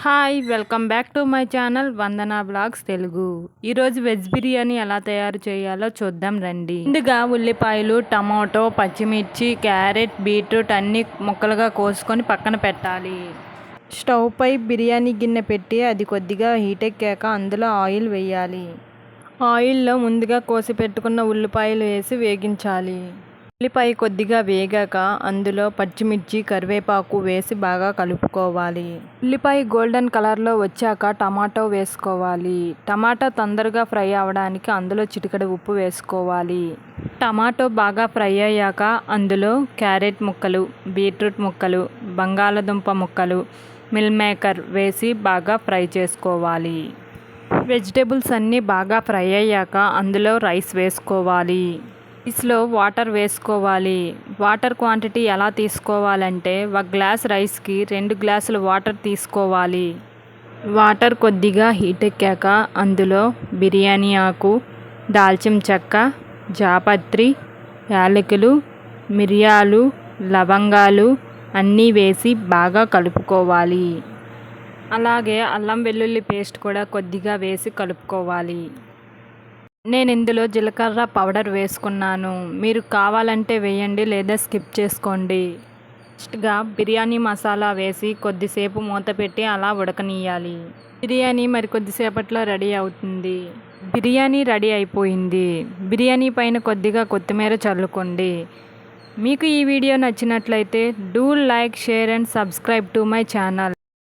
Hi welcome back to my channel Vandana blogs Telugu. ఈరోజు veg biryani ఎలా తయారు చేయాలో చూద్దాం రండి. ముందుగా ఉల్లిపాయలు, టమాటో, పచ్చిమిర్చి, క్యారెట్, బీట్రూట్ అన్నీ ముక్కలుగా కోసుకొని పక్కన పెట్టాలి. స్టవ్ పై బిర్యానీ గిన్నె పెట్టి అది కొద్దిగా హీట్ ఎక్కాక అందులో ఆయిల్ వేయాలి. ఆయిల్లో ముందుగా కోసి పెట్టుకున్న ఉల్లిపాయలు వేసి వేగించాలి. ఉల్లిపాయ కొద్దిగా వేగాక అందులో పచ్చిమిర్చి, కరివేపాకు వేసి బాగా కలుపుకోవాలి. ఉల్లిపాయ గోల్డెన్ కలర్లో వచ్చాక టమాటో వేసుకోవాలి. టమాటో తొందరగా ఫ్రై అవ్వడానికి అందులో చిటికెడు ఉప్పు వేసుకోవాలి. టమాటో బాగా ఫ్రై అయ్యాక అందులో క్యారెట్ ముక్కలు, బీట్రూట్ ముక్కలు, బంగాళదుంప ముక్కలు, మిల్ మేకర్ వేసి బాగా ఫ్రై చేసుకోవాలి. వెజిటేబుల్స్ అన్నీ బాగా ఫ్రై అయ్యాక అందులో రైస్ వేసుకోవాలి. రైస్లో వాటర్ వేసుకోవాలి. వాటర్ క్వాంటిటీ ఎలా తీసుకోవాలంటే 1 గ్లాస్ రైస్కి 2 గ్లాసులు వాటర్ తీసుకోవాలి. వాటర్ కొద్దిగా హీట్ ఎక్కాక అందులో బిర్యానీ ఆకు, దాల్చిన చెక్క, జాపత్రి, యాలకులు, మిరియాలు, లవంగాలు అన్నీ వేసి బాగా కలుపుకోవాలి. అలాగే అల్లం వెల్లుల్లి పేస్ట్ కూడా కొద్దిగా వేసి కలుపుకోవాలి. నేను ఇందులో జీలకర్ర పౌడర్ వేసుకున్నాను. మీరు కావాలంటే వేయండి లేదా స్కిప్ చేసుకోండి. నెక్స్ట్గా బిర్యానీ మసాలా వేసి కొద్దిసేపు మూత పెట్టి అలా ఉడకనియాలి. బిర్యానీ మరి కొద్దిసేపట్లో రెడీ అవుతుంది. బిర్యానీ రెడీ అయిపోయింది. బిర్యానీ పైన కొద్దిగా కొత్తిమీర చల్లుకోండి. మీకు ఈ వీడియో నచ్చినట్లయితే do like, share and subscribe to my channel.